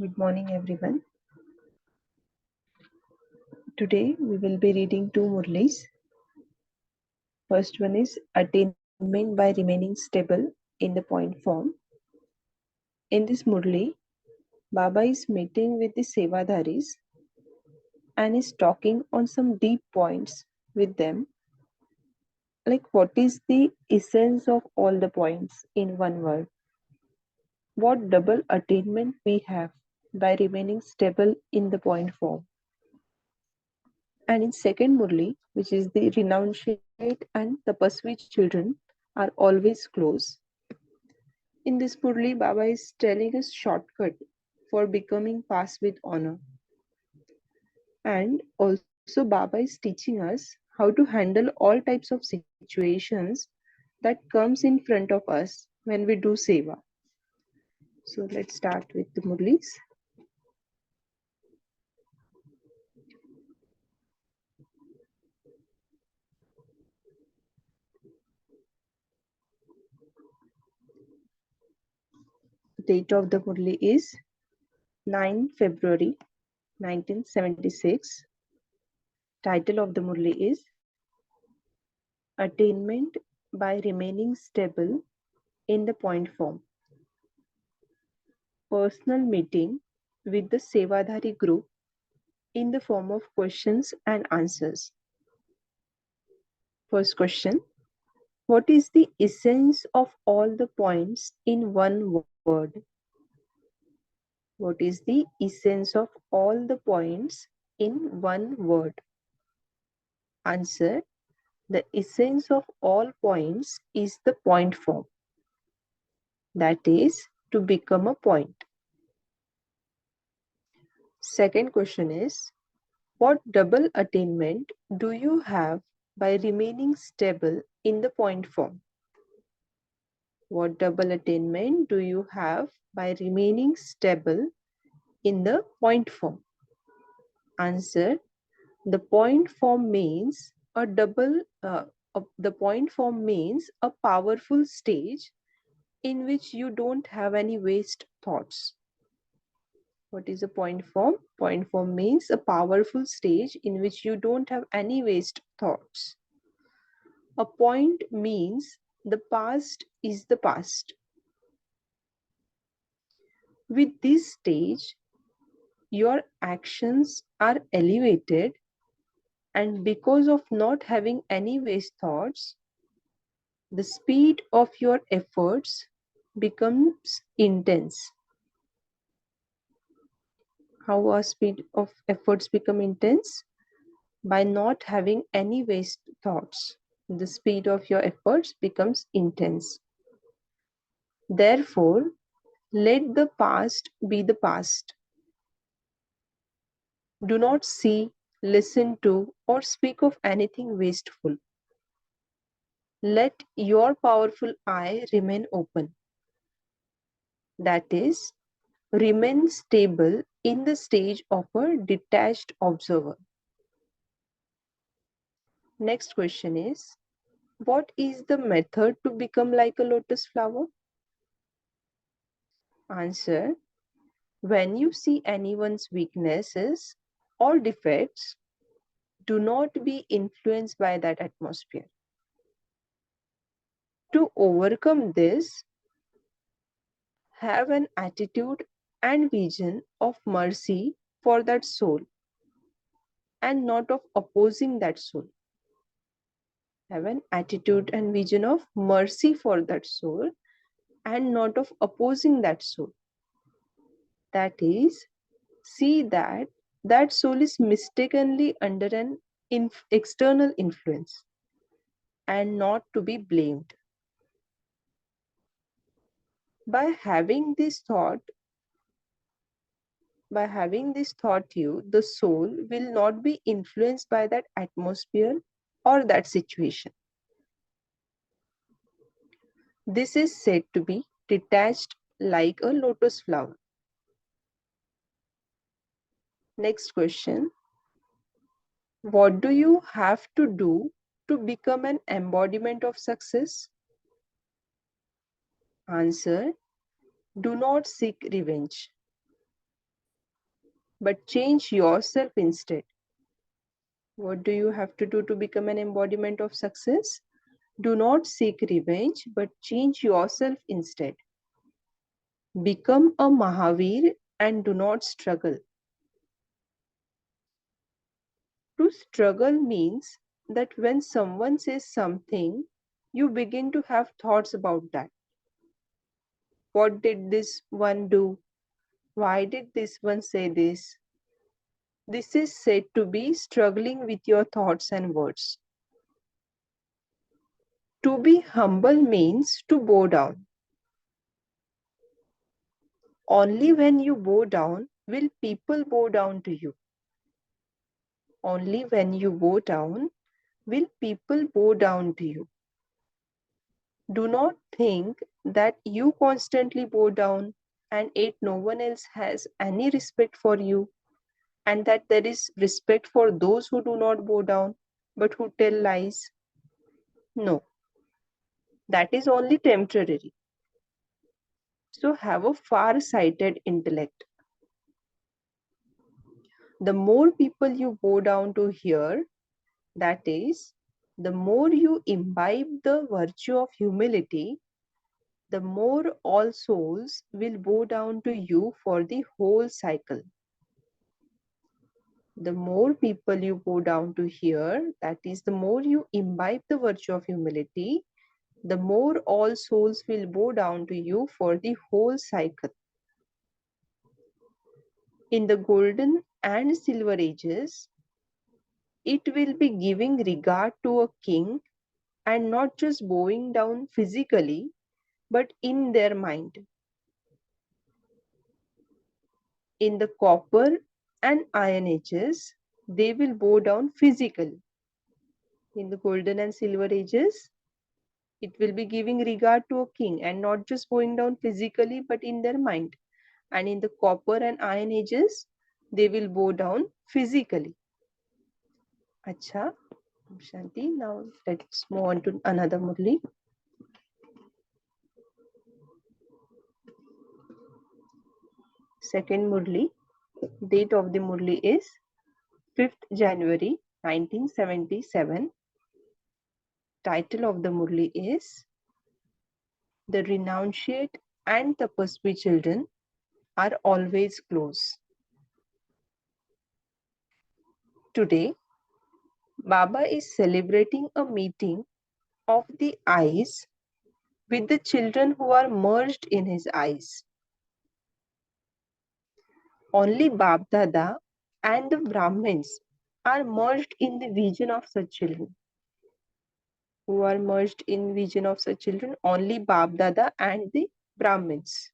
Good morning, everyone. Today we will be reading two Murlis. First one is Attainment by Remaining Stable in the Point Form. In this Murli, Baba is meeting with the Sevadharis and is talking on some deep points with them. Like, what is the essence of all the points in one word? What double attainment we have by remaining stable in the point form? And in second Murli, which is the renunciate and tapasvi children are always close. In this Murli, Baba is telling us shortcut for becoming pass with honor. And also Baba is teaching us how to handle all types of situations that comes in front of us when we do seva. So let's start with the Murlis. The date of the Murli is 9 February 1976. Title of the Murli is Attainment by Remaining Stable in the Point Form. Personal meeting with the Sevadhari group in the form of questions and answers. First question: what is the essence of all the points in one word? What is the essence of all the points in one word? Answer: the essence of all points is the point form. That is, to become a point. Second question is, what double attainment do you have by remaining stable in the point form? What double attainment do you have by remaining stable in the point form? Answer: the point form means a powerful stage in which you don't have any waste thoughts. What is a point form? Point form means a powerful stage in which you don't have any waste thoughts. A point means the past is the past. With this stage, your actions are elevated, and because of not having any waste thoughts, the speed of your efforts becomes intense. How our speed of efforts become intense? By not having any waste thoughts, the speed of your efforts becomes intense. Therefore, let the past be the past. Do not see, listen to, or speak of anything wasteful. Let your powerful eye remain open. That is, remain stable in the stage of a detached observer. Next question is, what is the method to become like a lotus flower? Answer: when you see anyone's weaknesses or defects, do not be influenced by that atmosphere. To overcome this, have an attitude and vision of mercy for that soul and not of opposing that soul. Have an attitude and vision of mercy for that soul and not of opposing that soul. That is, see that that soul is mistakenly under an external influence and not to be blamed. By having this thought you, the soul will not be influenced by that atmosphere or that situation. This is said to be detached like a lotus flower. Next question: what do you have to do to become an embodiment of success? Answer: do not seek revenge. but change yourself instead. What do you have to do to become an embodiment of success? Do not seek revenge, but change yourself instead. Become a Mahavir and do not struggle. To struggle means that when someone says something, you begin to have thoughts about that. What did this one do? Why did this one say this? This is said to be struggling with your thoughts and words. To be humble means to bow down. Only when you bow down will people bow down to you. Only when you bow down will people bow down to you. Do not think that you constantly bow down and yet no one else has any respect for you, and that there is respect for those who do not bow down but who tell lies. No, that is only temporary. So have a far-sighted intellect. The more people you bow down to here, that is, the more you imbibe the virtue of humility, the more all souls will bow down to you for the whole cycle. The more people you bow down to here, that is, the more you imbibe the virtue of humility, the more all souls will bow down to you for the whole cycle. In the golden and silver ages, it will be giving regard to a king and not just bowing down physically, but in their mind. In the copper and iron ages, they will bow down physically. In the golden and silver ages, it will be giving regard to a king and not just bowing down physically, but in their mind. And in the copper and iron ages, they will bow down physically. Acha, Shanti, now let's move on to another Murli. Second Murli, date of the Murli is 5th January 1977. Title of the Murli is The Renunciate and Tapasvi Children Are Always Close. Today, Baba is celebrating a meeting of the eyes with the children who are merged in his eyes. Only Bab Dada and the Brahmins are merged in the vision of such children. Who are merged in vision of such children? Only Bab Dada and the Brahmins.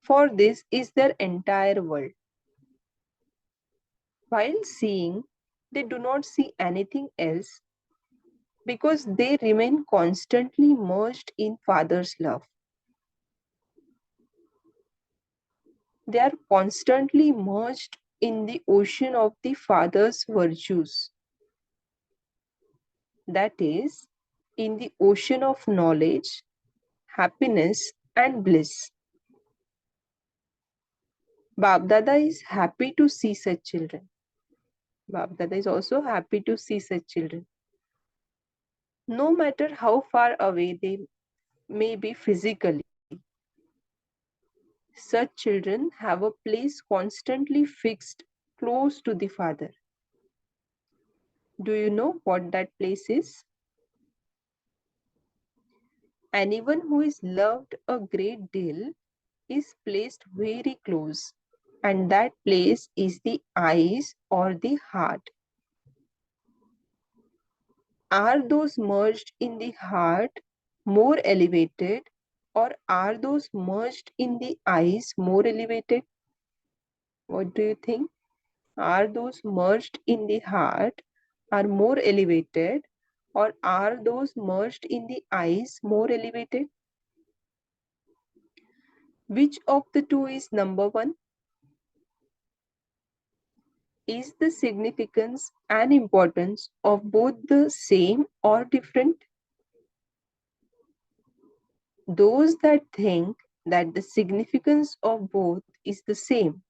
For this is their entire world. While seeing, they do not see anything else because they remain constantly merged in Father's love. They are constantly merged in the ocean of the Father's virtues. That is, in the ocean of knowledge, happiness, and bliss. Bab Dada is happy to see such children. Bab Dada is also happy to see such children. No matter how far away they may be physically, such children have a place constantly fixed close to the Father. Do you know what that place is? Anyone who is loved a great deal is placed very close, and that place is the eyes or the heart. Are those merged in the heart more elevated, or are those merged in the eyes more elevated? What do you think? Are those merged in the heart are more elevated, or are those merged in the eyes more elevated? Which of the two is number one? Is the significance and importance of both the same or different? Those that think that the significance of both is the same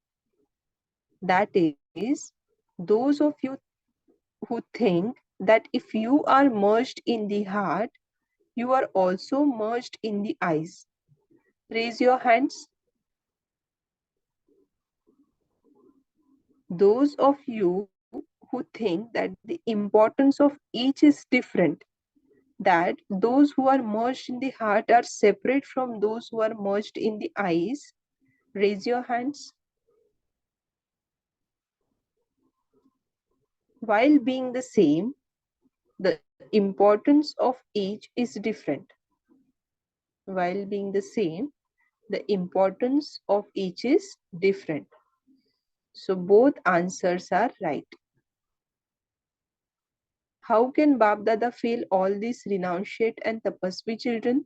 That is, those of you who think that if you are merged in the heart, you are also merged in the eyes. Raise your hands. Those of you who think that the importance of each is different, that those who are merged in the heart are separate from those who are merged in the eyes, raise your hands. While being the same, the importance of each is different. While being the same, the importance of each is different. So both answers are right. How can Bap Dada fail all these renunciate and tapasvi children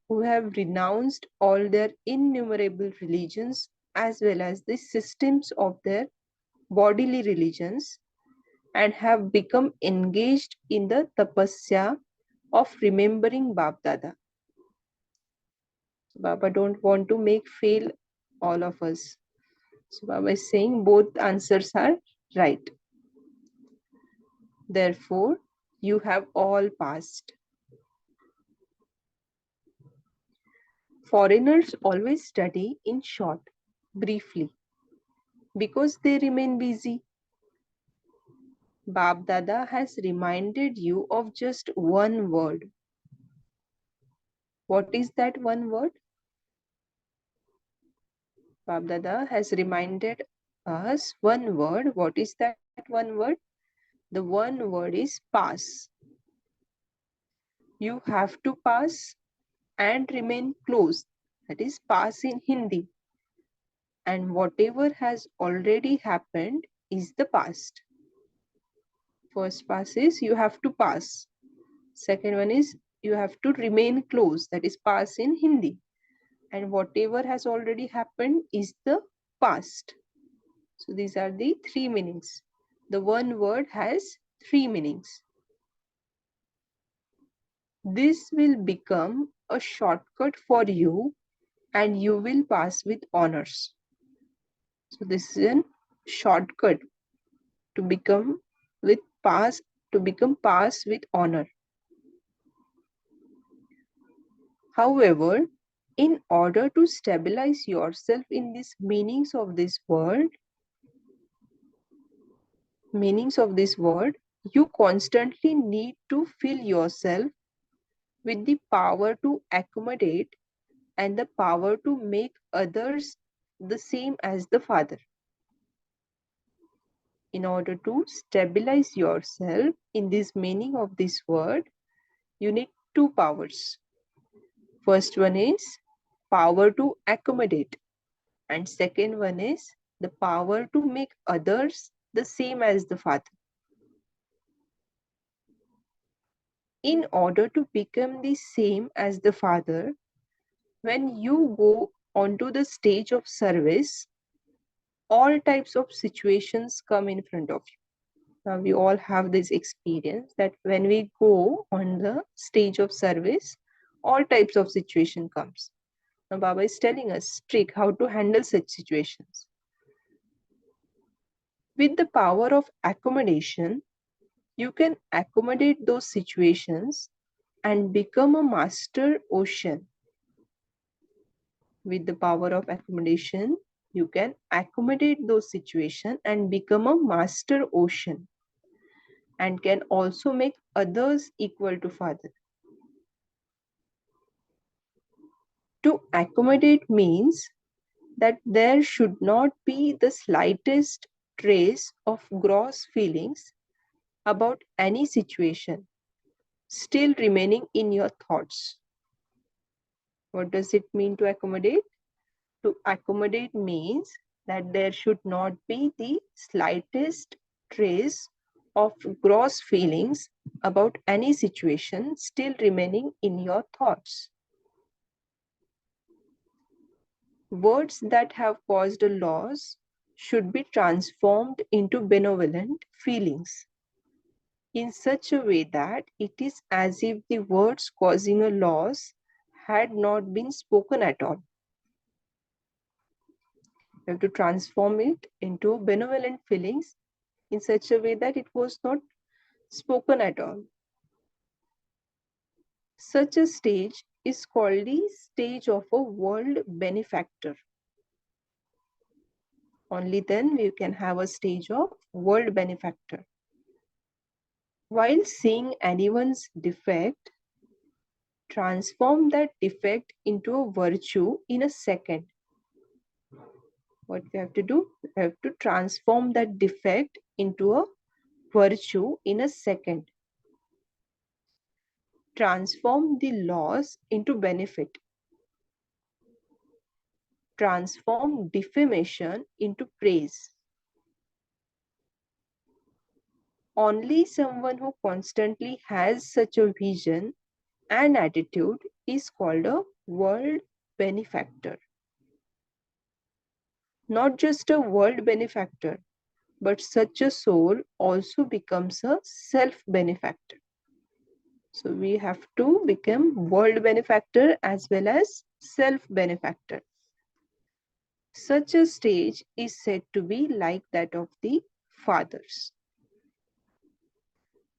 who have renounced all their innumerable religions as well as the systems of their bodily religions and have become engaged in the tapasya of remembering Bap Dada? Baba don't want to make fail all of us. So Baba is saying both answers are right. Therefore, you have all passed. Foreigners always study in short, briefly, because they remain busy. Bap Dada has reminded you of just one word. What is that one word? Bap Dada has reminded us one word. What is that one word? The one word is pass. You have to pass and remain close. That is pass in Hindi. And whatever has already happened is the past. First pass is you have to pass. Second one is you have to remain close. That is pass in Hindi. And whatever has already happened is the past. So these are the three meanings. The one word has three meanings. This will become a shortcut for you and you will pass with honors. So this is a shortcut to become pass with honor. However, in order to stabilize yourself in these meanings of this word, you constantly need to fill yourself with the power to accommodate and the power to make others the same as the Father. In order to stabilize yourself in this meaning of this word, you need two powers. First one is power to accommodate, and second one is the power to make others the same as the Father. In order to become the same as the Father, when you go onto the stage of service, all types of situations come in front of you. Now we all have this experience that when we go on the stage of service, all types of situation comes. Now Baba is telling us trick how to handle such situations. With the power of accommodation, you can accommodate those situations and become a master ocean. With the power of accommodation, you can accommodate those situations and become a master ocean, and can also make others equal to Father. To accommodate means that there should not be the slightest trace of gross feelings about any situation still remaining in your thoughts. What does it mean to accommodate? To accommodate means that there should not be the slightest trace of gross feelings about any situation still remaining in your thoughts. Words that have caused a loss should be transformed into benevolent feelings in such a way that it is as if the words causing a loss had not been spoken at all. You have to transform it into benevolent feelings in such a way that it was not spoken at all. Such a stage is called the stage of a world benefactor. Only then we can have a stage of world benefactor. While seeing anyone's defect, transform that defect into a virtue in a second. What we have to do? We have to transform that defect into a virtue in a second. Transform the loss into benefit. Transform defamation into praise. Only someone who constantly has such a vision and attitude is called a world benefactor. Not just a world benefactor, but such a soul also becomes a self-benefactor. So we have to become world benefactor as well as self-benefactor. Such a stage is said to be like that of the fathers.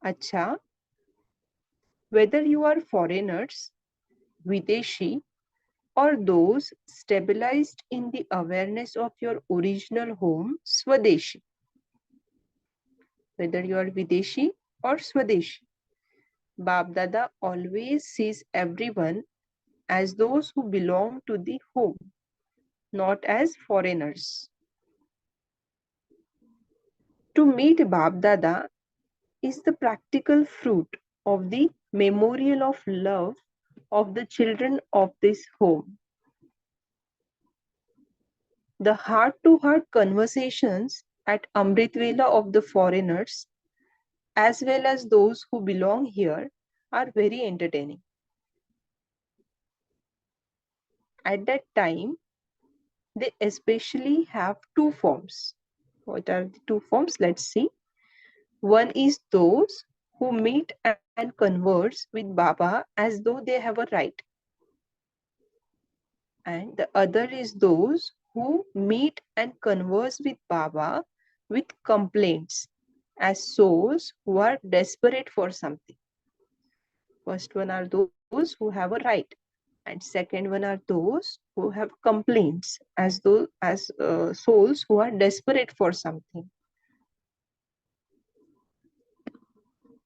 Acha, whether you are foreigners, Videshi, or those stabilized in the awareness of your original home, Swadeshi. Whether you are Videshi or Swadeshi, Bap Dada always sees everyone as those who belong to the home, not as foreigners. To meet Bap Dada is the practical fruit of the memorial of love of the children of this home. The heart-to-heart conversations at Amrit Vela of the foreigners, as well as those who belong here, are very entertaining. At that time, they especially have two forms. What are the two forms? Let's see. One is those who meet and converse with Baba as though they have a right. And the other is those who meet and converse with Baba with complaints as souls who are desperate for something. First one are those who have a right, and second one are those who have complaints as souls who are desperate for something.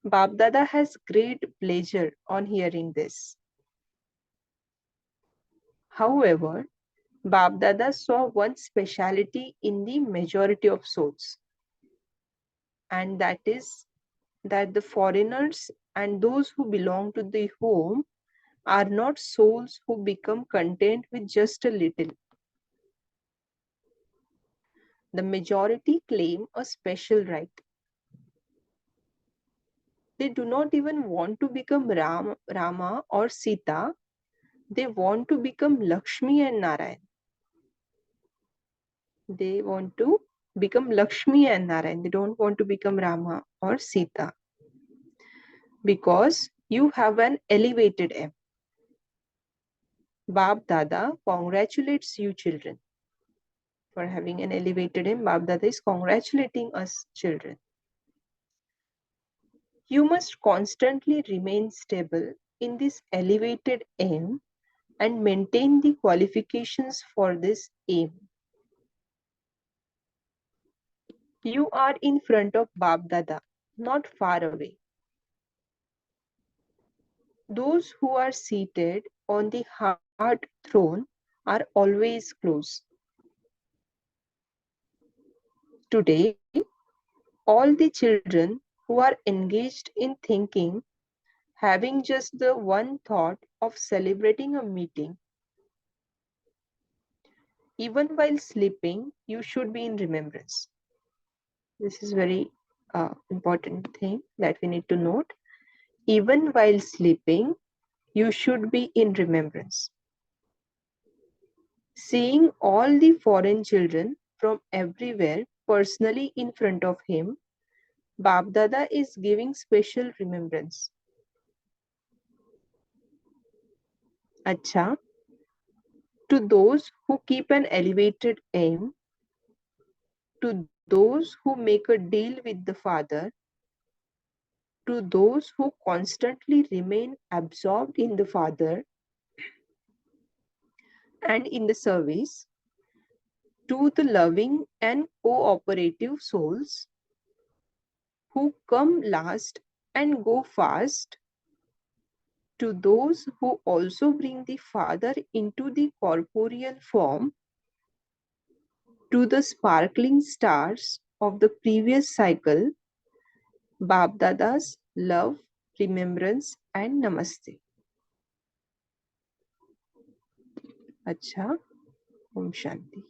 Bap Dada has great pleasure on hearing this. However, Bap Dada saw one speciality in the majority of souls, and that is that the foreigners and those who belong to the home are not souls who become content with just a little. The majority claim a special right. They do not even want to become Rama or Sita. They want to become Lakshmi and Narayan. They want to become Lakshmi and Narayan. They don't want to become Rama or Sita. Because you have an elevated aim. Bap Dada congratulates you children for having an elevated aim. Bap Dada is congratulating us children. You must constantly remain stable in this elevated aim and maintain the qualifications for this aim. You are in front of Bap Dada, not far away. Those who are seated on the heart throne are always close. Today, all the children who are engaged in thinking, having just the one thought of celebrating a meeting, even while sleeping, you should be in remembrance. This is very important thing that we need to note. Even while sleeping, you should be in remembrance. Seeing all the foreign children from everywhere personally in front of him, Bap Dada is giving special remembrance. Acha, to those who keep an elevated aim, to those who make a deal with the Father, to those who constantly remain absorbed in the Father and in the service, to the loving and cooperative souls who come last and go fast, to those who also bring the Father into the corporeal form, to the sparkling stars of the previous cycle, Bab-Dada's love, remembrance and namaste. Acha, Om Shanti.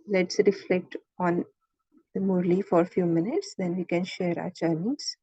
Let's reflect on the Murli for a few minutes, then we can share our churnings.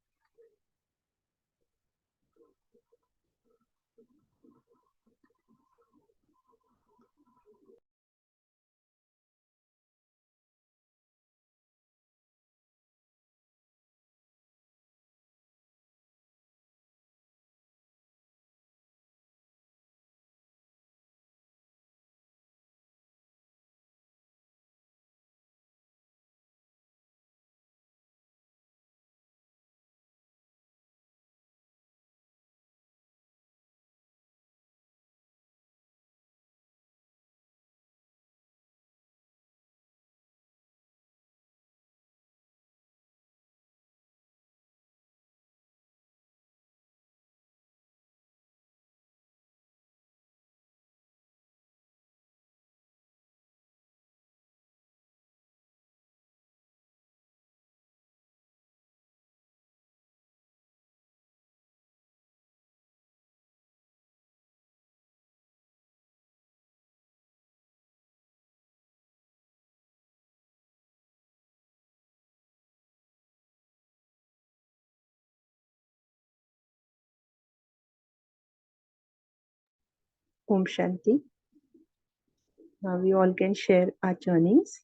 Om Shanti. Now we all can share our churnings.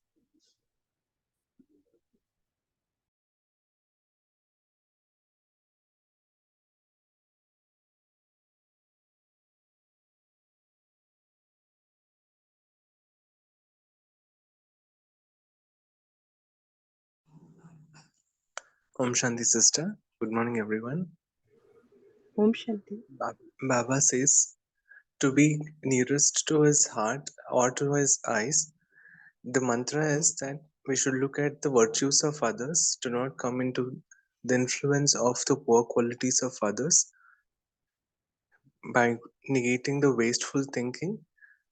Om Shanti sister. Good morning everyone. Om Shanti. Baba says to be nearest to his heart or to his eyes. The mantra is that we should look at the virtues of others, do not come into the influence of the poor qualities of others by negating the wasteful thinking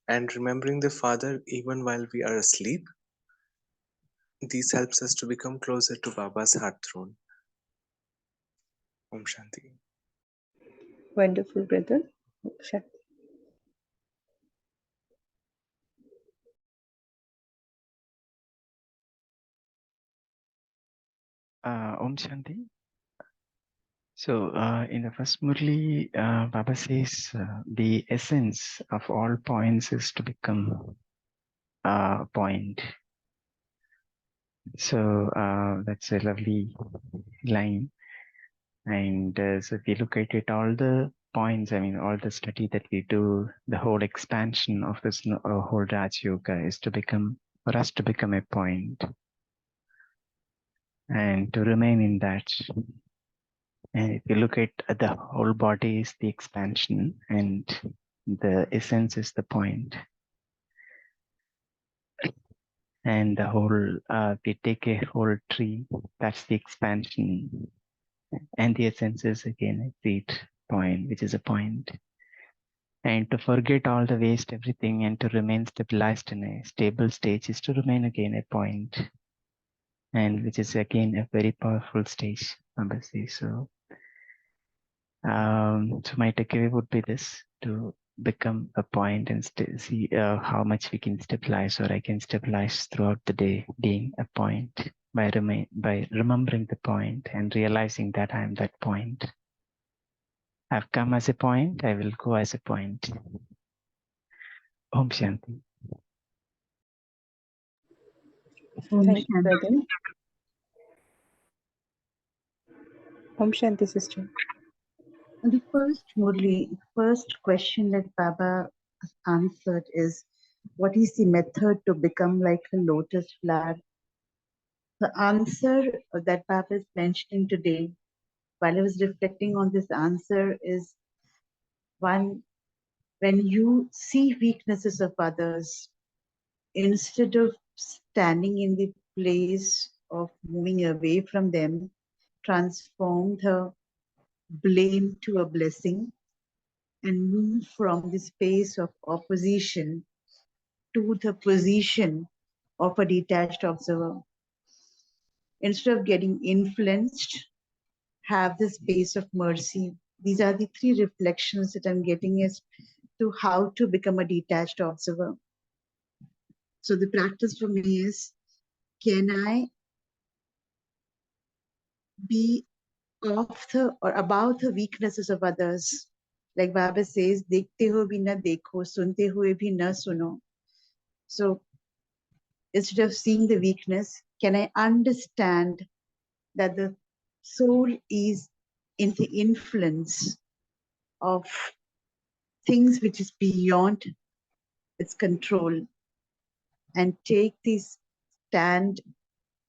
and remembering the Father even while we are asleep. This helps us to become closer to Baba's heart throne. Om Shanti. Wonderful, brother. Om Shanti. Om Shanti. So, in the first Murli, Baba says the essence of all points is to become a point. So, that's a lovely line. And so, if you look at it, all the points, I mean, all the study that we do, the whole expansion of this whole Raj Yoga is to become, for us to become a point and to remain in that. And if you look at the whole body is the expansion and the essence is the point. And the whole, we take a whole tree, that's the expansion. And the essence is again a seed point, which is a point. And to forget all the waste, everything, and to remain stabilized in a stable stage is to remain again a point. And which is again a very powerful stage, Ambasi. So my takeaway would be this, to become a point and see how much we can stabilize, or I can stabilize throughout the day, being a point by remembering the point and realizing that I am that point. I've come as a point, I will go as a point. Om Shanti. Thank you, brother. Om Shanti, sister. The first Murli, first question that Baba answered is, what is the method to become like a lotus flower? The answer that Papa is mentioning today, while I was reflecting on this answer, is one: when you see weaknesses of others, instead of standing in the place of moving away from them, transform the blame to a blessing and move from the space of opposition to the position of a detached observer. Instead of getting influenced, have the space of mercy. These are the three reflections that I'm getting as to how to become a detached observer. So the practice for me is, can I be of the or about the weaknesses of others? Like Baba says, dekhte ho bhi na dekho, sunte hue bhi na suno. So instead of seeing the weakness, can I understand that the soul is in the influence of things which is beyond its control, and take this stand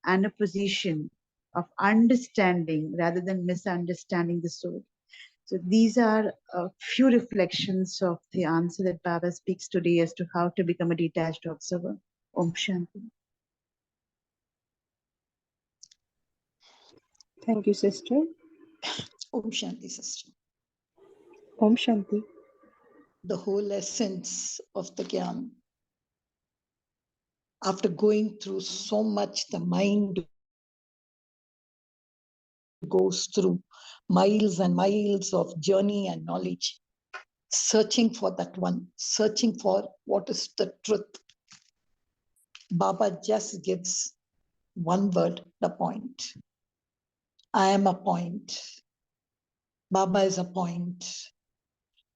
and a position of understanding rather than misunderstanding the soul. So these are a few reflections of the answer that Baba speaks today as to how to become a detached observer. Om Shanti. Thank you, sister. Om Shanti, sister. Om Shanti. The whole essence of the Gyan. After going through so much, the mind goes through miles and miles of journey and knowledge, searching for that one, searching for what is the truth. Baba just gives one word, the point. I am a point. Baba is a point.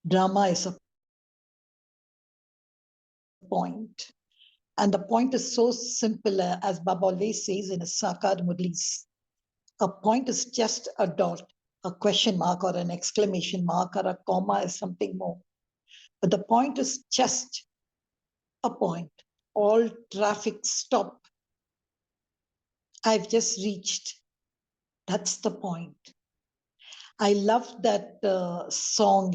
Brahma is a point. And the point is so simple, as Baba always says in his Sakar Murlis. A point is just a dot, a question mark or an exclamation mark or a comma is something more. But the point is just a point. All traffic stop. I've just reached. That's the point. I love that song,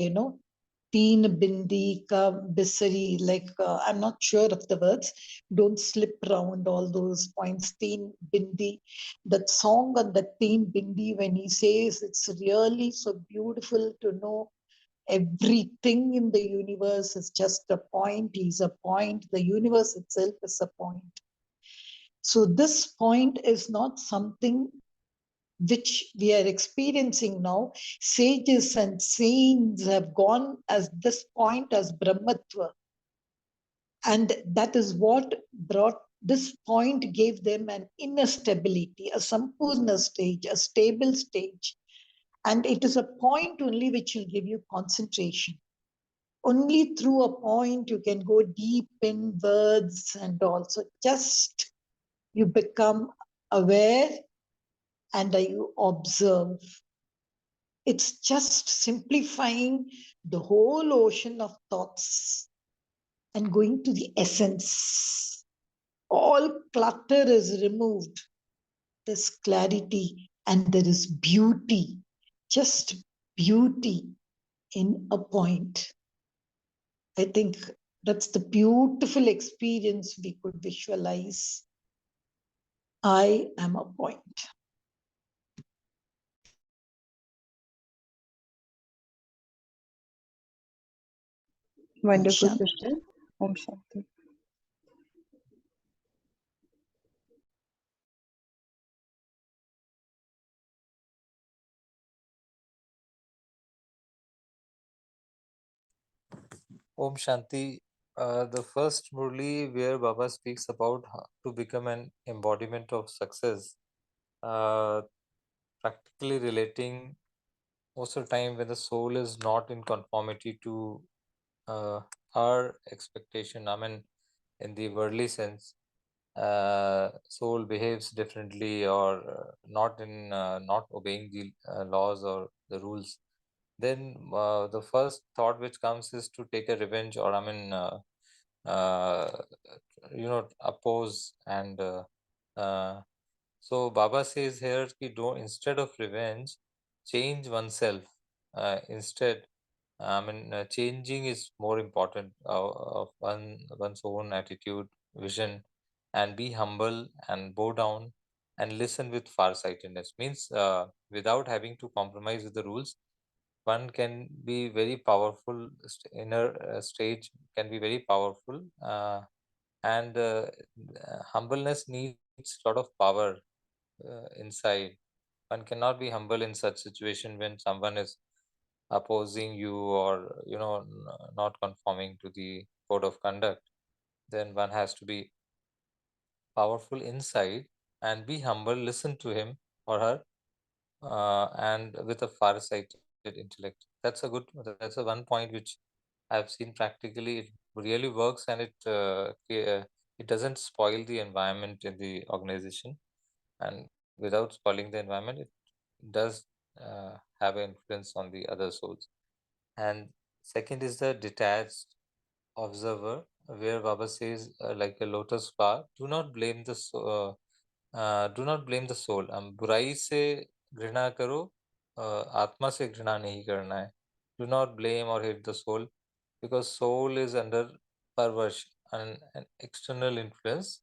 Teen Bindi Ka Bisari, like I'm not sure of the words. Don't slip around all those points. Teen Bindi, that song on the Teen Bindi, when he says it's really so beautiful to know everything in the universe is just a point. He's a point. The universe itself is a point. So this point is not something which we are experiencing now. Sages and saints have gone as this point as Brahmatva. And that is what brought this point, gave them an inner stability, a Sampurna stage, a stable stage. And it is a point only which will give you concentration. Only through a point you can go deep in words and also just you become aware and you observe. It's just simplifying the whole ocean of thoughts and going to the essence. All clutter is removed. There's clarity and there is beauty, just beauty in a point. I think that's the beautiful experience we could visualize. I am a point. Wonderful, Shanti. sister. Om Shanti. Om Shanti. The first Murli where Baba speaks about how to become an embodiment of success, uh, practically relating most of the time when the soul is not in conformity to our expectation. I mean, in the worldly sense, soul behaves differently or not obeying the laws or the rules then the first thought which comes is to take a revenge, or uh, oppose. And so Baba says here, ki don't, instead of revenge, change oneself. Instead, changing is more important of one's own attitude, vision, and be humble and bow down and listen with farsightedness. Means without having to compromise with the rules, one can be very powerful. Inner stage can be very powerful, and humbleness needs a lot of power inside. One cannot be humble in such situation when someone is opposing you, or not conforming to the code of conduct. Then one has to be powerful inside and be humble, listen to him or her, and with a far-sighted intellect. That's a one point which I've seen practically. It really works, and it doesn't spoil the environment in the organization. And without spoiling the environment, it does have an influence on the other souls. And second is the detached observer, where Baba says, like a lotus flower, do not blame the soul. बुराई से घृणा करो, आत्मा से घृणा नहीं करना है. Do not blame or hate the soul, because soul is under perversion and an external influence,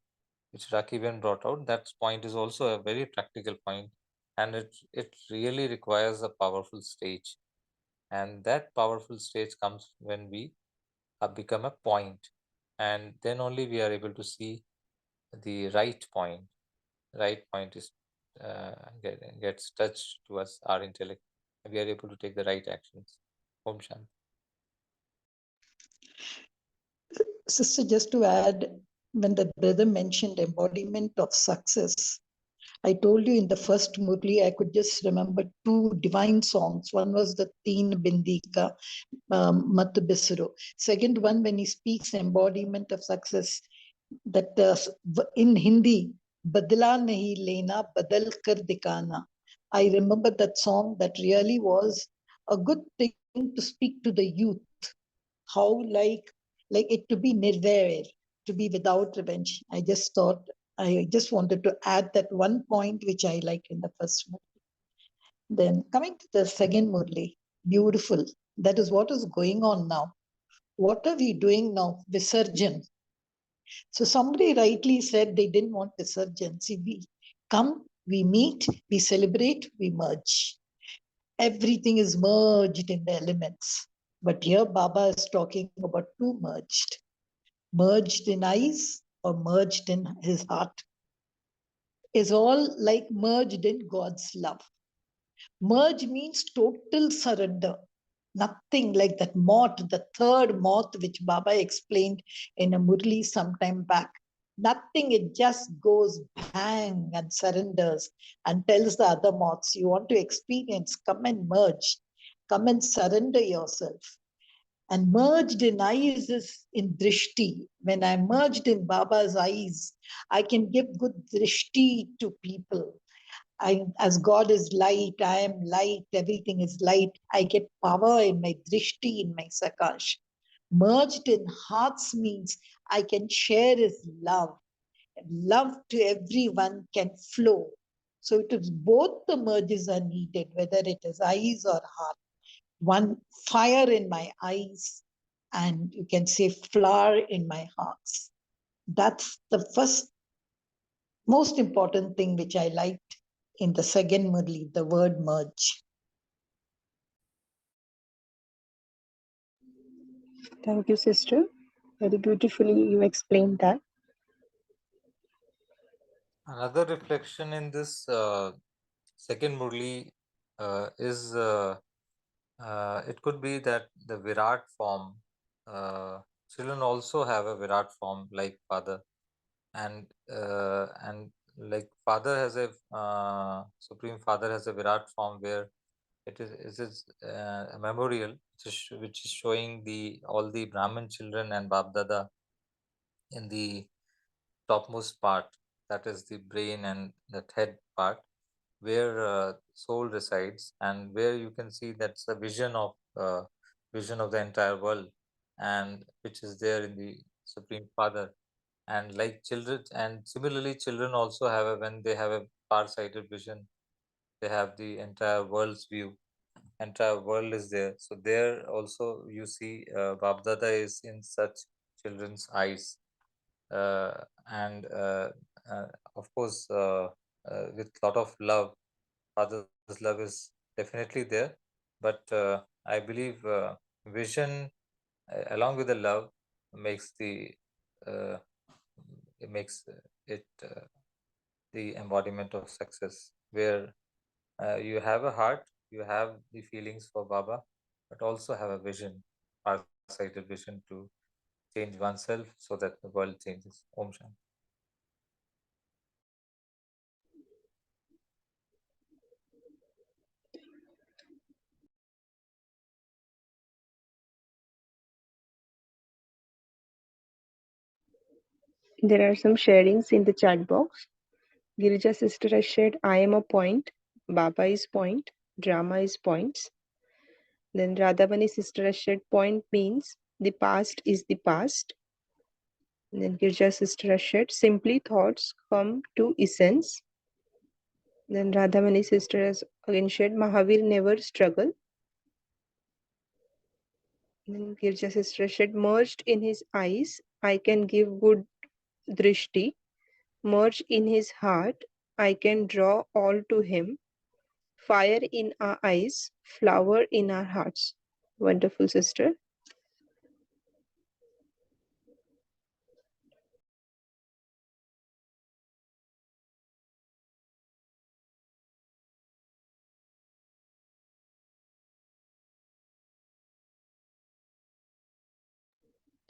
which Rakiben brought out. That point is also a very practical point, and it really requires a powerful stage. And that powerful stage comes when we become a point, and then only we are able to see the right point. Right point is gets touched to us, our intellect, and we are able to take the right actions. Om Shanti. Sister, just to add, when the brother mentioned embodiment of success, I told you in the first Murli, I could just remember two divine songs. One was the Teen Bindika, Mat Bisro. Second one, when he speaks embodiment of success, that in Hindi, Badla nahi lena, badal kar dikana. I remember that song. That really was a good thing to speak to the youth. How like it to be nirvair, to be without revenge. I just thought, I just wanted to add that one point which I liked in the first Murli. Then coming to the second Murli, beautiful. That is what is going on now. What are we doing now? Visarjan. So somebody rightly said they didn't want Visarjan. See, we come, we meet, we celebrate, we merge. Everything is merged in the elements. But here Baba is talking about two merged. Merged in eyes or merged in his heart. Is all like merged in God's love. Merge means total surrender. Nothing like that moth, the third moth, which Baba explained in a Murli sometime back. Nothing, it just goes bang and surrenders and tells the other moths, you want to experience, come and merge, come and surrender yourself. And merged in eyes is in drishti. When I'm merged in Baba's eyes, I can give good drishti to people. As God is light, I am light, everything is light. I get power in my drishti, in my sakash. Merged in hearts means I can share his love. Love to everyone can flow. So it is both the merges are needed, whether it is eyes or heart. One fire in my eyes, and you can say flower in my hearts. That's the first most important thing which I liked in the second Murli, the word merge. Thank you, sister. Very beautifully you explained that. Another reflection in this second Murli is it could be that the Virat form, children also have a Virat form like father, and like father has a Supreme Father has a Virat form, where it is a memorial which is showing the all the Brahmin children and Bab Dada in the topmost part, that is the brain and that head part. where soul resides, and where you can see that's a vision of the entire world, and which is there in the Supreme Father. And like children, and similarly children also have when they have a far-sighted vision, they have the entire world's view, entire world is there. So there also you see Bab Dada is in such children's eyes, uh, and uh, of course with lot of love. Father's love is definitely there, but I believe vision along with the love makes uh, it makes it the embodiment of success, where you have a heart, you have the feelings for Baba, but also have a vision, far-sighted vision to change oneself so that the world changes. Om Shanti. There are some sharings in the chat box. Girija sister has shared, I am a point, Baba is point, drama is points. Then Radhavani sister has shared, point means the past is the past. And then Girija sister has shared, simply thoughts come to essence. Then Radhamani sister has again shared, Mahavir never struggle. Then Girija sister has shared, merged in his eyes, I can give good drishti. Merge in his heart, I can draw all to him. Fire in our eyes, flower in our hearts. Wonderful, sister.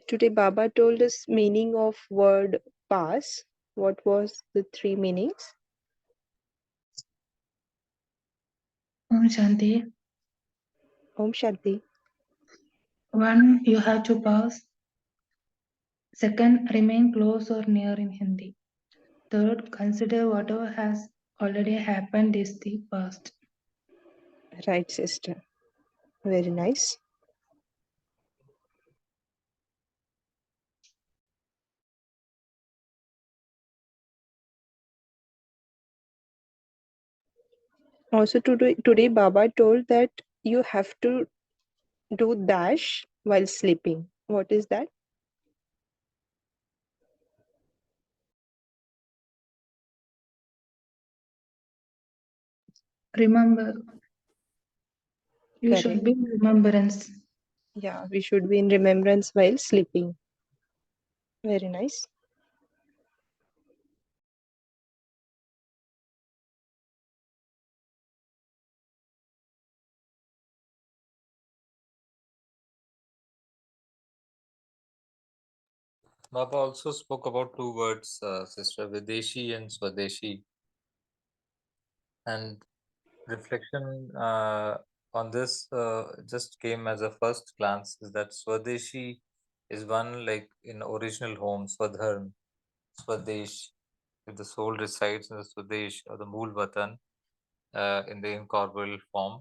Today, Baba told us meaning of word pass. What was the three meanings? Om Shanti. Om Shanti. One, you have to pass. Second, remain close or near in Hindi. Third, consider whatever has already happened is the past. Right, sister. Very nice. Also, today Baba told that you have to do dash while sleeping. What is that? Remember, you Correct. should be in remembrance. Yeah, we should be in remembrance while sleeping. Very nice. Baba also spoke about two words, sister, Videshi and Swadeshi. And reflection on this just came as a first glance, is that Swadeshi is one like in original home, Swadharm, Swadesh, if the soul resides in the Swadesh or the Mool Vatan in the incorporeal form,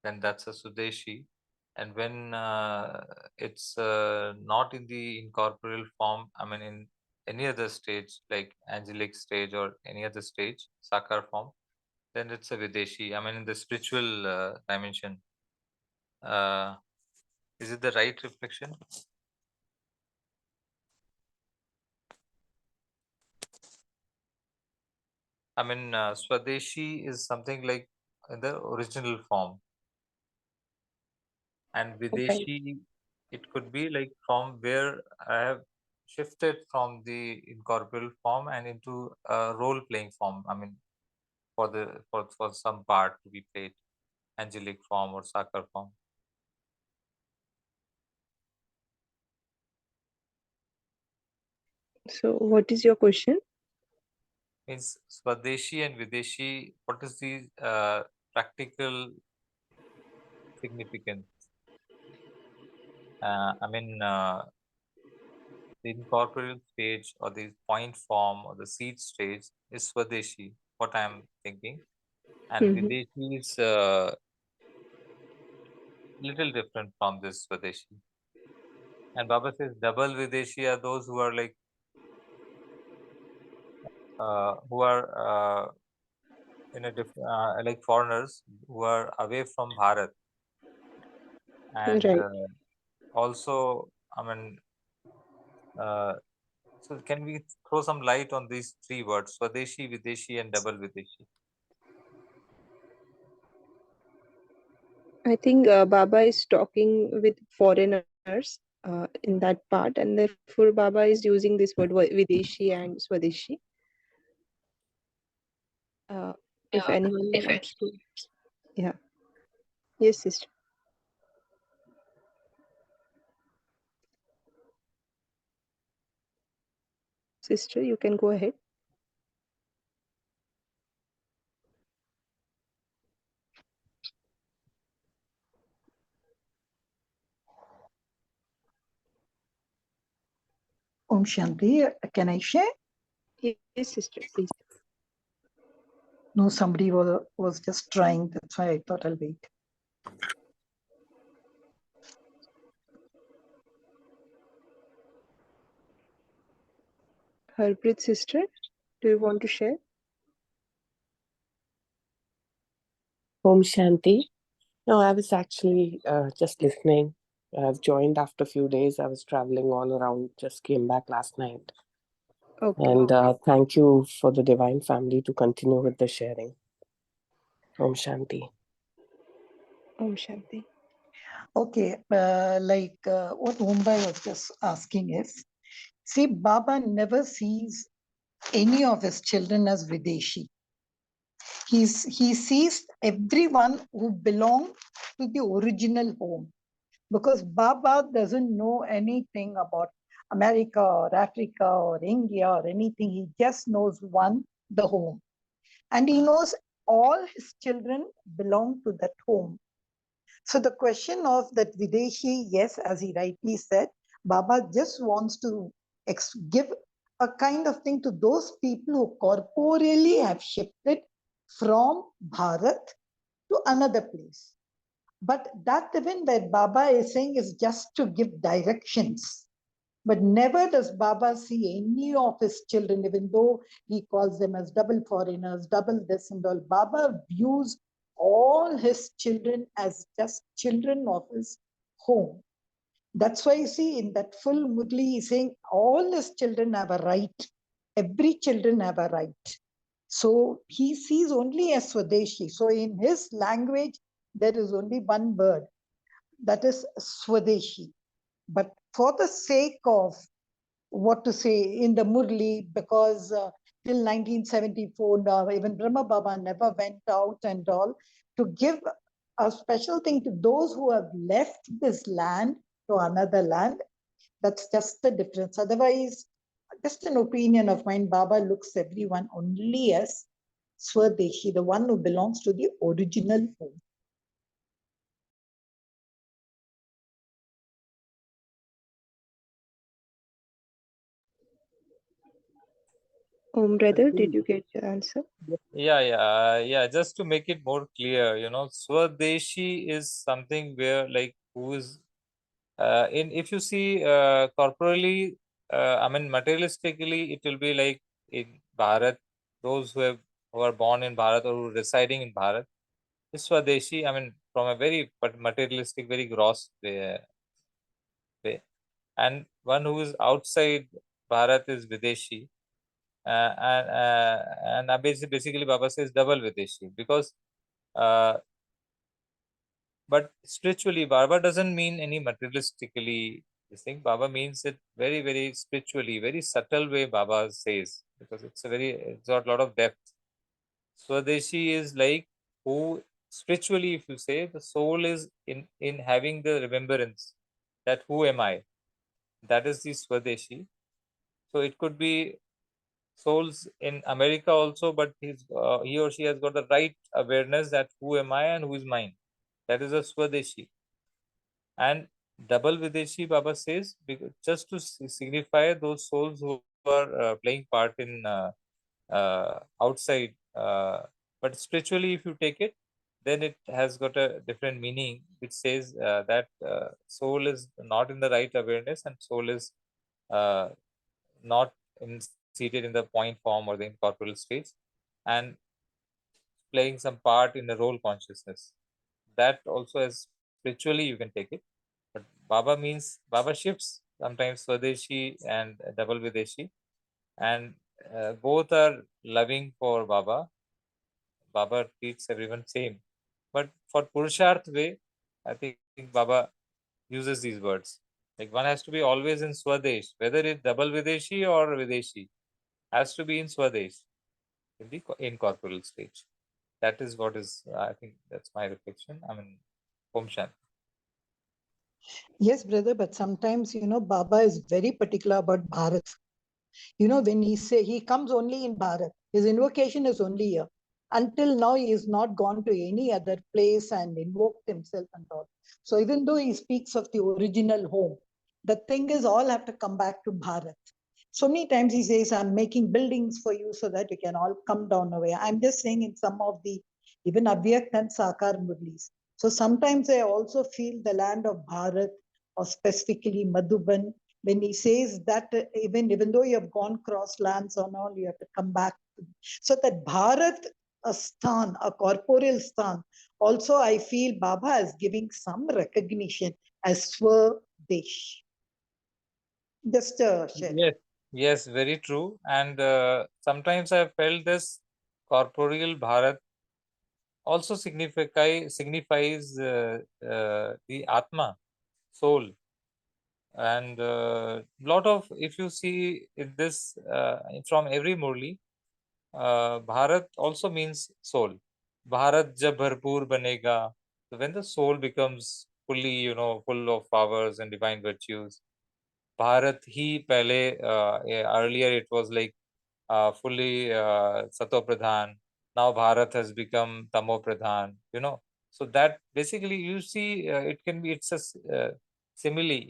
then that's a Swadeshi. And when it's not in the incorporeal form, I mean, in any other stage, like angelic stage or any other stage, Sakar form, then it's a Videshi. I mean, in the spiritual dimension. Uh, is it the right reflection? I mean, Swadeshi is something like in the original form, and Right. Videshi, it could be like from where I have shifted from the incorporeal form and into a role playing form. I mean, for some part to be played, angelic form or Sakar form. So, what is your question? Means Swadeshi and Videshi, what is the practical significance? I mean, the incorporeal stage or the point form or the seed stage is Swadeshi, what I'm thinking. And Videshi is little different from this Swadeshi. And Baba says double Videshi are those who are like in a different like foreigners who are away from Bharat. And Right. also, I mean, so can we throw some light on these three words, Swadeshi, Videshi, and double Videshi? I think Baba is talking with foreigners in that part, and therefore Baba is using this word Videshi and Swadeshi. If anyone wants to, yeah, yes, sister. Sister, you can go ahead. Om Shanti, can I share? Yes, sister, please. No, somebody was just trying. That's why I thought I'll wait. Harpreet, sister, do you want to share? Om Shanti. No, I was actually just listening. I've joined after a few days. I was traveling all around, just came back last night. Okay. And thank you for the Divine Family to continue with the sharing. Om Shanti. Om Shanti. Okay, what Mumbai was just asking is, see, Baba never sees any of his children as Videshi. He sees everyone who belong to the original home, because Baba doesn't know anything about America or Africa or India or anything. He just knows one, the home. And he knows all his children belong to that home. So the question of that Videshi, yes, as he rightly said, Baba just wants to give a kind of thing to those people who corporeally have shifted from Bharat to another place. But that even where Baba is saying is just to give directions. But never does Baba see any of his children, even though he calls them as double foreigners, double this and all. Baba views all his children as just children of his home. That's why you see in that full Murli, he's saying all his children have a right. Every children have a right. So he sees only as Swadeshi. So in his language, there is only one word, that is Swadeshi. But for the sake of what to say in the Murli, because till 1974, even Brahma Baba never went out and all, to give a special thing to those who have left this land to another land. That's just the difference. Otherwise, just an opinion of mine, Baba looks everyone only as Swadeshi, the one who belongs to the original home. Om, brother, did you get your answer? Yeah. Just to make it more clear, Swadeshi is something where like who is if you see corporally, I mean materialistically, it will be like in Bharat, those who are born in Bharat or who are residing in Bharat is Swadeshi. I mean, from a very materialistic, very gross way. And one who is outside Bharat is Videshi. And basically Baba says double Videshi, because but spiritually Baba doesn't mean any materialistically this thing. Baba means it very, very spiritually, very subtle way Baba says, because it's got a lot of depth. Swadeshi is like who spiritually, if you say, the soul is in having the remembrance that who am I? That is the Swadeshi. So it could be souls in America also, but he or she has got the right awareness that who am I and who is mine. That is a Swadeshi. And double Videshi, Baba says, because just to signify those souls who are playing part in outside But spiritually, if you take it, then it has got a different meaning, which says that soul is not in the right awareness, and soul is not seated in the point form or the incorporeal states, and playing some part in the role consciousness. That also, as spiritually, you can take it. But Baba means Baba shifts sometimes Swadeshi and double Videshi, and both are loving for Baba. Baba treats everyone same. But for Purusharth way, I think Baba uses these words. Like one has to be always in Swadesh, whether it's double Videshi or Videshi, has to be in Swadesh, in the incorporeal stage. That is what is, I think that's my reflection. I mean, Om Shanti. Yes, brother, but sometimes, Baba is very particular about Bharat. When he comes only in Bharat, his invocation is only here. Until now, he has not gone to any other place and invoked himself and all. So even though he speaks of the original home, the thing is all have to come back to Bharat. So many times he says, I'm making buildings for you so that you can all come down away. I'm just saying in some of the, even Abhyakt and Sakar Murlis. So sometimes I also feel the land of Bharat, or specifically Madhuban, when he says that even though you have gone cross lands and all, you have to come back. So that Bharat, a sthan, a corporeal sthan, also I feel Baba is giving some recognition as Swadesh. Just share. Yes, very true. And sometimes I felt this corporeal Bharat also signifies the Atma, soul. And lot of, if you see in this from every Murli, Bharat also means soul. Bharat jab bharpur banega. So when the soul becomes fully, full of powers and divine virtues, Bharat hi pehle, earlier it was like fully Sato Pradhan. Now Bharat has become Tamo Pradhan, So that basically you see, it can be, it's a simile.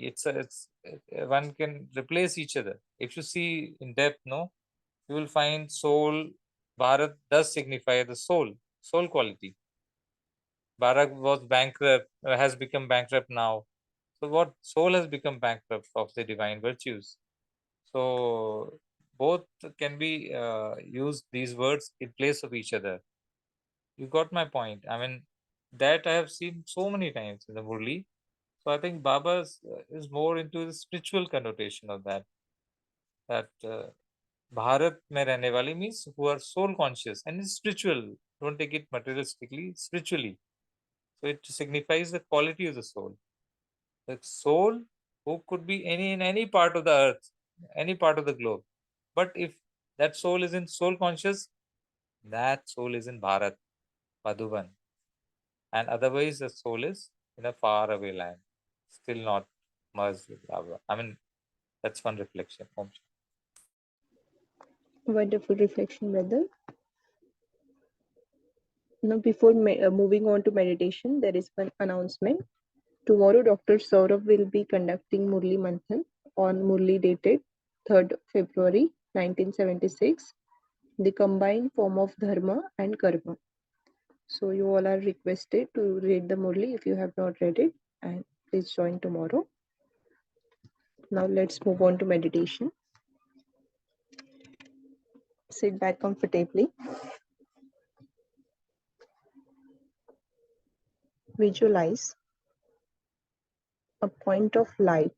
One can replace each other. If you see in depth, no, you will find soul. Bharat does signify the soul quality. Bharat was bankrupt, has become bankrupt now. So what soul has become bankrupt of the divine virtues. So both can be used, these words, in place of each other. You got my point. I mean, that I have seen so many times in the Murli. So I think Baba is more into the spiritual connotation of that. That Bharat mein rehne wali means who are soul conscious and is spiritual. Don't take it materialistically, spiritually. So it signifies the quality of the soul. The soul who could be in any part of the earth, any part of the globe. But if that soul is in soul conscious, that soul is in Bharat, Madhuban. And otherwise, the soul is in a far away land, still not merged with Baba. I mean, that's one reflection. Om Shanti. Wonderful reflection, brother. Now, before moving on to meditation, there is one announcement. Tomorrow, Dr. Saurabh will be conducting Murli Manthan on Murli dated 3rd February 1976, the combined form of Dharma and Karma. So you all are requested to read the Murli if you have not read it, and please join tomorrow. Now let's move on to meditation. Sit back comfortably. Visualize a point of light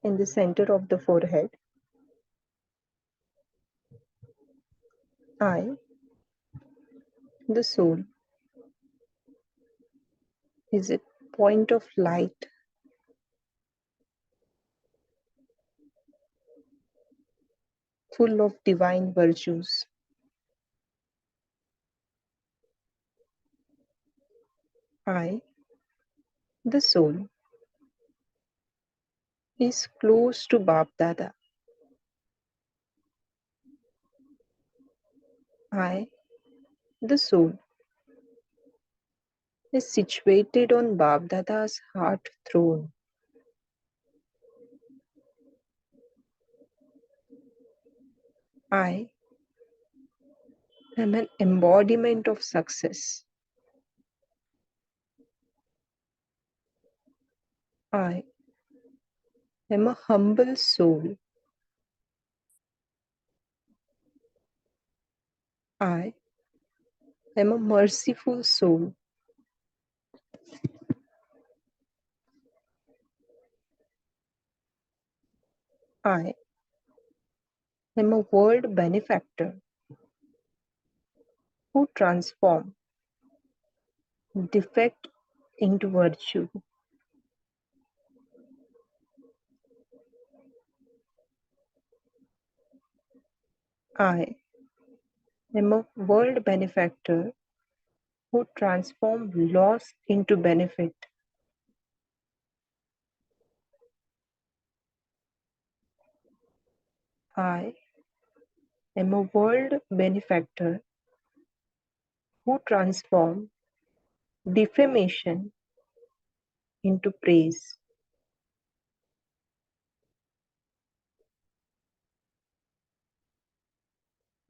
in the center of the forehead. I, the soul, is a point of light full of divine virtues. I, the soul, is close to Bap Dada. I, the soul, is situated on Bap Dada's heart throne. I, am an embodiment of success. I am a humble soul. I am a merciful soul. I am a world benefactor who transform defect into virtue. I am a world benefactor who transform loss into benefit. I am a world benefactor who transform defamation into praise.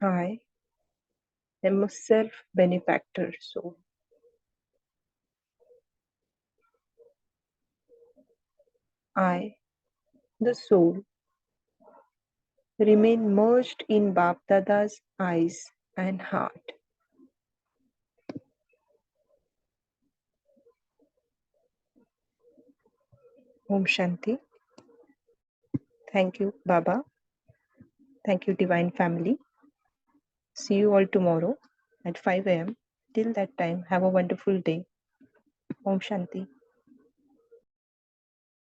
I am a self-benefactor soul. I, the soul, remain merged in Bapdada's eyes and heart. Om Shanti. Thank you, Baba. Thank you, Divine Family. See you all tomorrow at 5 a.m. Till that time, have a wonderful day. Om Shanti.